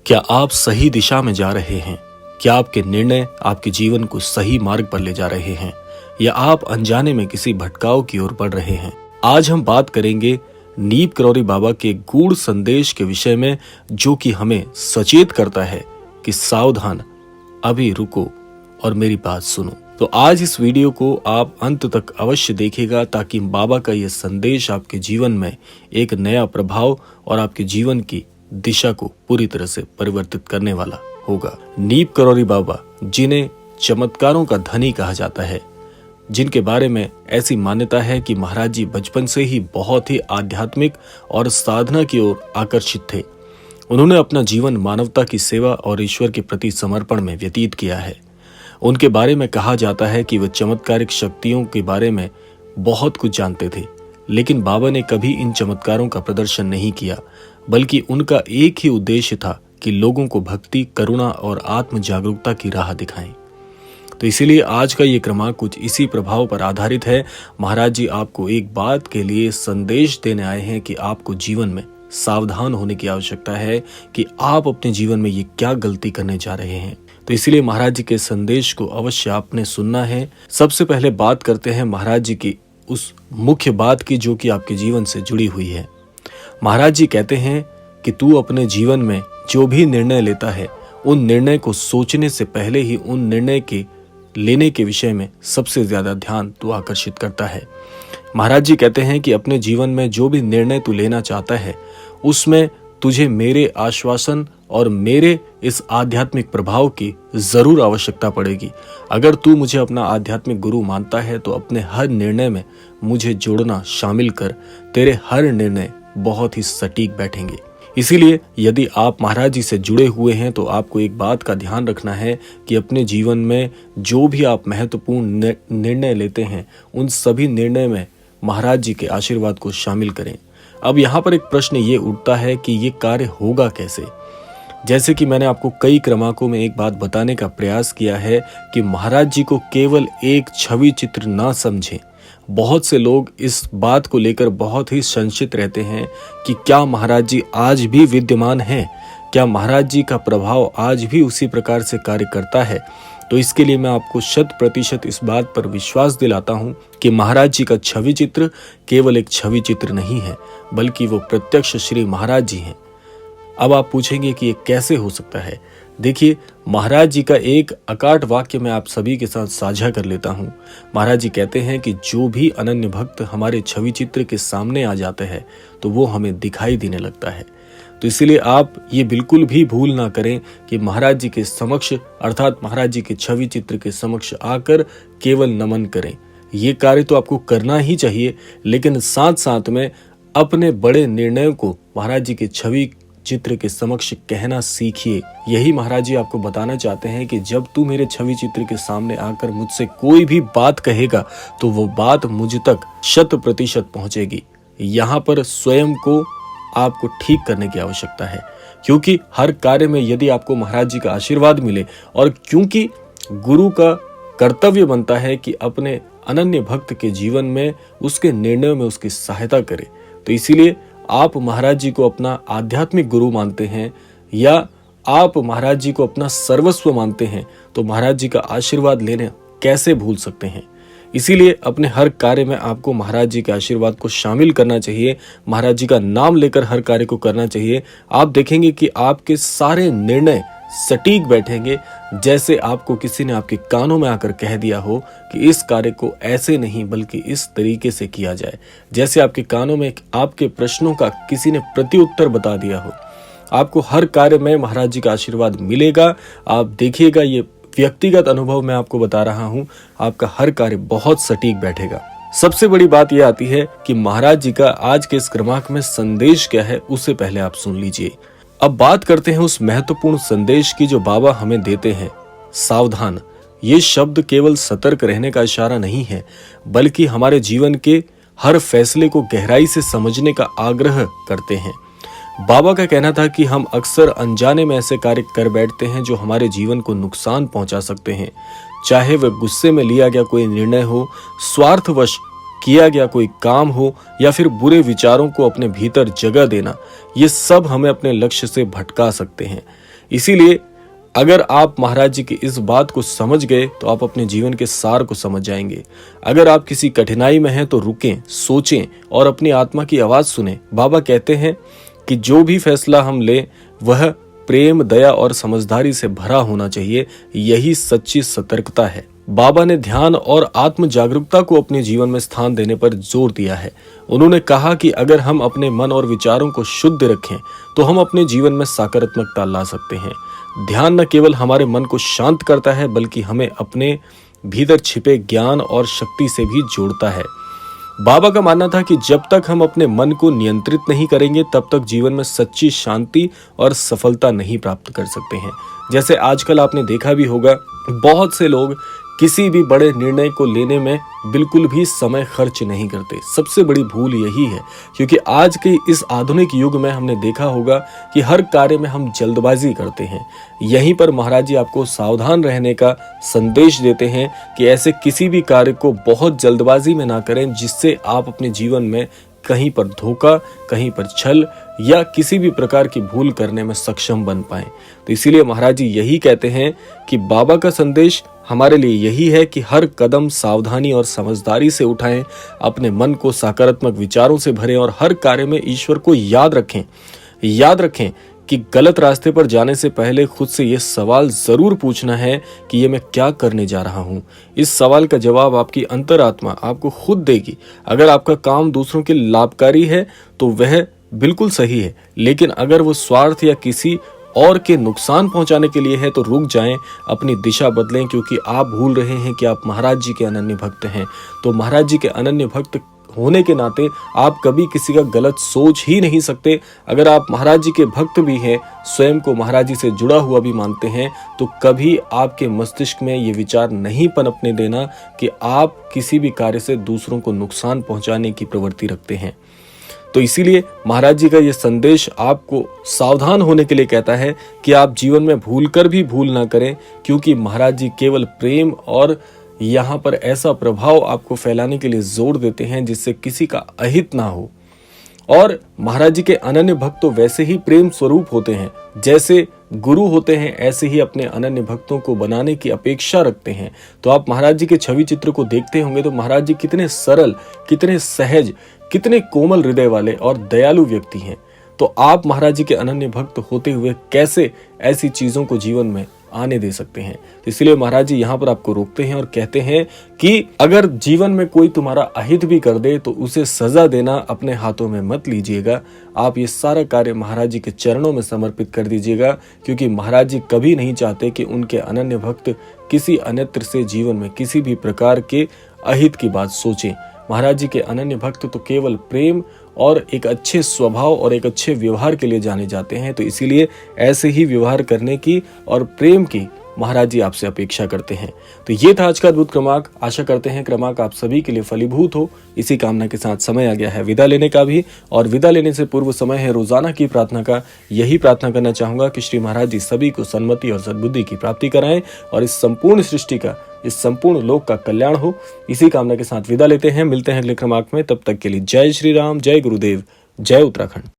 क्या आप सही दिशा में जा रहे हैं? क्या आपके निर्णय आपके जीवन को सही मार्ग पर ले जा रहे हैं या आप अनजाने में किसी भटकाव की ओर बढ़ रहे हैं? आज हम बात करेंगे नीप करौरी बाबा के गूढ़ संदेश के विषय में, जो कि हमें सचेत करता है कि सावधान, अभी रुको और मेरी बात सुनो। तो आज इस वीडियो को आप अंत तक अवश्य देखिएगा, ताकि बाबा का यह संदेश आपके जीवन में एक नया प्रभाव और आपके जीवन की दिशा को पूरी तरह से परिवर्तित करने वाला होगा। नीप करौरी बाबा, जिन्हें चमत्कारों का धनी कहा जाता है, जिनके बारे में ऐसी मान्यता है कि महाराज जी बचपन से ही बहुत ही आध्यात्मिक और साधना की ओर आकर्षित थे। उन्होंने अपना जीवन मानवता की सेवा और ईश्वर के प्रति समर्पण में व्यतीत किया है। उनके बारे में कहा जाता है कि वे चमत्कारिक शक्तियों के बारे में बहुत कुछ जानते थे, लेकिन बाबा ने कभी इन चमत्कारों का प्रदर्शन नहीं किया, बल्कि उनका एक ही उद्देश्य था कि लोगों को भक्ति, करुणा और आत्म जागरूकता की राह दिखाएं। तो इसीलिए आज का ये क्रमांक कुछ इसी प्रभाव पर आधारित है। महाराज जी आपको एक बात के लिए संदेश देने आए हैं कि आपको जीवन में सावधान होने की आवश्यकता है कि आप अपने जीवन में ये क्या गलती करने जा रहे हैं। तो इसीलिए महाराज जी के संदेश को अवश्य आपने सुनना है। सबसे पहले बात करते हैं महाराज जी की उस मुख्य बात की, जो कि आपके जीवन से जुड़ी हुई है। महाराज जी कहते हैं कि तू अपने जीवन में जो भी निर्णय लेता है, उन निर्णय को सोचने से पहले ही उन निर्णय के लेने के विषय में सबसे ज्यादा ध्यान तू आकर्षित करता है। महाराज जी कहते हैं कि अपने जीवन में जो भी निर्णय तू लेना चाहता है, उसमें तुझे मेरे आश्वासन और मेरे इस आध्यात्मिक प्रभाव की जरूर आवश्यकता पड़ेगी। अगर तू मुझे अपना आध्यात्मिक गुरु मानता है तो अपने हर निर्णय में मुझे जोड़ना शामिल कर। तेरे हर निर्णय बहुत ही सटीक बैठेंगे। इसीलिए यदि आप महाराज जी से जुड़े हुए हैं तो आपको एक बात का ध्यान रखना है कि अपने जीवन में जो भी आप महत्वपूर्ण निर्णय लेते हैं, उन सभी निर्णय में महाराज जी के आशीर्वाद को शामिल करें। अब यहाँ पर एक प्रश्न ये उठता है कि ये कार्य होगा कैसे। जैसे कि मैंने आपको कई क्रमांकों में एक बात बताने का प्रयास किया है कि महाराज जी को केवल एक छवि चित्र ना समझें। बहुत से लोग इस बात को लेकर बहुत ही संशयित रहते हैं कि क्या महाराज जी आज भी विद्यमान हैं, क्या महाराज जी का प्रभाव आज भी उसी प्रकार से कार्य करता है। तो इसके लिए मैं आपको 100% इस बात पर विश्वास दिलाता हूं कि महाराज जी का छवि चित्र केवल एक छवि चित्र नहीं है, बल्कि वो प्रत्यक्ष श्री महाराज जी हैं। अब आप पूछेंगे कि ये कैसे हो सकता है। देखिए, महाराज जी का एक अकाट वाक्य मैं आप सभी के साथ साझा कर लेता हूँ। महाराज जी कहते हैं कि जो भी अनन्य भक्त हमारे छवि चित्र के सामने आ जाते हैं तो वो हमें दिखाई देने लगता है। तो इसलिए आप ये बिल्कुल भी भूल ना करें कि महाराज जी के समक्ष, अर्थात महाराज जी के छवि चित्र के समक्ष आकर केवल नमन करें। ये कार्य तो आपको करना ही चाहिए, लेकिन साथ साथ में अपने बड़े निर्णयों को महाराज जी के छवि चित्र के समक्ष कहना सीखिए। यही महाराज जी आपको बताना चाहते हैं कि जब तू मेरे छवि चित्र के सामने आकर मुझसे कोई भी बात कहेगा तो वो बात मुझ तक 100% पहुंचेगी। यहाँ पर स्वयं को आपको ठीक करने की आवश्यकता है, क्योंकि हर कार्य में यदि आपको महाराज जी का आशीर्वाद मिले, और क्योंकि गुरु का कर्तव्य बनता है कि अपने अनन्य भक्त के जीवन में, उसके निर्णयों में उसकी सहायता करे, तो इसीलिए आप महाराज जी को अपना आध्यात्मिक गुरु मानते हैं या आप महाराज जी को अपना सर्वस्व मानते हैं, तो महाराज जी का आशीर्वाद लेने कैसे भूल सकते हैं। इसीलिए अपने हर कार्य में आपको महाराज जी के आशीर्वाद को शामिल करना चाहिए। महाराज जी का नाम लेकर हर कार्य को करना चाहिए। आप देखेंगे कि आपके सारे निर्णय सटीक बैठेंगे, जैसे आपको किसी ने आपके कानों में आकर कह दिया हो कि इस कार्य को ऐसे नहीं बल्कि इस तरीके से किया जाए। जैसे आपके कानों में आपके प्रश्नों का किसी ने प्रत्युत्तर बता दिया हो। आपको हर कार्य में महाराज जी का आशीर्वाद मिलेगा। आप देखिएगा, ये व्यक्तिगत अनुभव मैं आपको बता रहा हूं, आपका हर कार्य बहुत सटीक बैठेगा। सबसे बड़ी बात यह आती है कि महाराज जी का आज के इस क्रमांक में संदेश क्या है, उससे पहले आप सुन लीजिए। अब बात करते हैं उस महत्वपूर्ण संदेश की जो बाबा हमें देते हैं। सावधान, ये शब्द केवल सतर्क रहने का इशारा नहीं है, बल्कि हमारे जीवन के हर फैसले को गहराई से समझने का आग्रह करते हैं। बाबा का कहना था कि हम अक्सर अनजाने में ऐसे कार्य कर बैठते हैं जो हमारे जीवन को नुकसान पहुंचा सकते हैं। चाहे वह गुस्से में लिया गया कोई निर्णय हो, स्वार्थवश किया गया कोई काम हो या फिर बुरे विचारों को अपने भीतर जगह देना, ये सब हमें अपने लक्ष्य से भटका सकते हैं। इसीलिए अगर आप महाराज जी की इस बात को समझ गए तो आप अपने जीवन के सार को समझ जाएंगे। अगर आप किसी कठिनाई में हैं तो रुकें, सोचें और अपनी आत्मा की आवाज सुने। बाबा कहते हैं कि जो भी फैसला हम लें वह प्रेम, दया और समझदारी से भरा होना चाहिए। यही सच्ची सतर्कता है। बाबा ने ध्यान और आत्म जागरूकता को अपने जीवन में स्थान देने पर जोर दिया है। उन्होंने कहा कि अगर हम अपने मन और विचारों को शुद्ध रखें तो हम अपने जीवन में सकारात्मकता ला सकते हैं। ध्यान न केवल हमारे मन को शांत करता है बल्कि हमें अपने भीतर छिपे ज्ञान और शक्ति से भी जोड़ता है। बाबा का मानना था कि जब तक हम अपने मन को नियंत्रित नहीं करेंगे तब तक जीवन में सच्ची शांति और सफलता नहीं प्राप्त कर सकते हैं। जैसे आजकल आपने देखा भी होगा, बहुत से लोग किसी भी बड़े निर्णय को लेने में बिल्कुल भी समय खर्च नहीं करते। सबसे बड़ी भूल यही है, क्योंकि आज के इस आधुनिक युग में हमने देखा होगा कि हर कार्य में हम जल्दबाजी करते हैं। यहीं पर महाराज जी आपको सावधान रहने का संदेश देते हैं कि ऐसे किसी भी कार्य को बहुत जल्दबाजी में ना करें जिससे आप अपने जीवन में कहीं पर धोखा, कहीं पर छल या किसी भी प्रकार की भूल करने में सक्षम बन पाएं। तो इसीलिए महाराज जी यही कहते हैं कि बाबा का संदेश हमारे लिए यही है कि हर कदम सावधानी और समझदारी से उठाएं, अपने मन को सकारात्मक विचारों से भरें और हर कार्य में ईश्वर को याद रखें। याद रखें कि गलत रास्ते पर जाने से पहले खुद से यह सवाल जरूर पूछना है कि ये मैं क्या करने जा रहा हूं। इस सवाल का जवाब आपकी अंतरात्मा आपको खुद देगी। अगर आपका काम दूसरों के लाभकारी है तो वह बिल्कुल सही है, लेकिन अगर वो स्वार्थ या किसी और के नुकसान पहुंचाने के लिए है तो रुक जाएं, अपनी दिशा बदलें, क्योंकि आप भूल रहे हैं कि आप महाराज जी के अनन्य भक्त हैं। तो महाराज जी के अनन्य भक्त होने के नाते आप कभी किसी का गलत सोच ही नहीं सकते। अगर आप महाराज जी के भक्त भी हैं, स्वयं को महाराज जी से जुड़ा हुआ भी मानते हैं, तो कभी आपके मस्तिष्क में ये विचार नहीं पनपने देना कि आप किसी भी कार्य से दूसरों को नुकसान पहुंचाने की प्रवृत्ति रखते हैं। तो इसीलिए महाराज जी का ये संदेश आपको सावधान होने के लिए कहता है कि आप जीवन में भूलकर भी भूल ना करें, क्योंकि महाराज जी केवल प्रेम और यहाँ पर ऐसा प्रभाव आपको फैलाने के लिए जोर देते हैं जिससे किसी का अहित ना हो। और महाराज जी के अनन्य भक्त तो वैसे ही प्रेम स्वरूप होते हैं, जैसे गुरु होते हैं ऐसे ही अपने अनन्य भक्तों को बनाने की अपेक्षा रखते हैं। तो आप महाराज जी के छवि चित्र को देखते होंगे तो महाराज जी कितने सरल, कितने सहज, कितने कोमल हृदय वाले और दयालु व्यक्ति हैं। तो आप महाराज जी के अनन्य भक्त होते हुए कैसे ऐसी चीजों को जीवन में आने दे सकते हैं। तो इसलिए महाराज जी यहाँ पर आपको रोकते हैं और कहते हैं कि अगर जीवन में कोई तुम्हारा अहित भी कर दे तो उसे सजा देना अपने हाथों में मत लीजिएगा। आप ये सारा कार्य महाराज जी के चरणों में समर्पित कर दीजिएगा, क्योंकि महाराज जी कभी नहीं चाहते कि उनके अनन्य भक्त किसी अन्यत्र से जीवन में किसी भी प्रकार के अहित की बात सोचें। महाराज जी के अनन्य भक्त तो केवल प्रेम और एक अच्छे स्वभाव और एक अच्छे व्यवहार के लिए जाने जाते हैं। तो इसीलिए ऐसे ही व्यवहार करने की और प्रेम की महाराज जी आपसे अपेक्षा करते हैं। तो ये था आज का अद्भुत क्रमांक। आशा करते हैं क्रमांक आप सभी के लिए फलीभूत हो। इसी कामना के साथ समय आ गया है विदा लेने का भी, और विदा लेने से पूर्व समय है रोजाना की प्रार्थना का। यही प्रार्थना करना चाहूंगा कि श्री महाराज जी सभी को सन्मति और सद्बुद्धि की प्राप्ति कराएं और इस संपूर्ण सृष्टि का, इस संपूर्ण लोक का कल्याण हो। इसी कामना के साथ विदा लेते हैं। मिलते हैं अगले क्रमांक में। तब तक के लिए जय श्री राम, जय गुरुदेव, जय उत्तराखंड।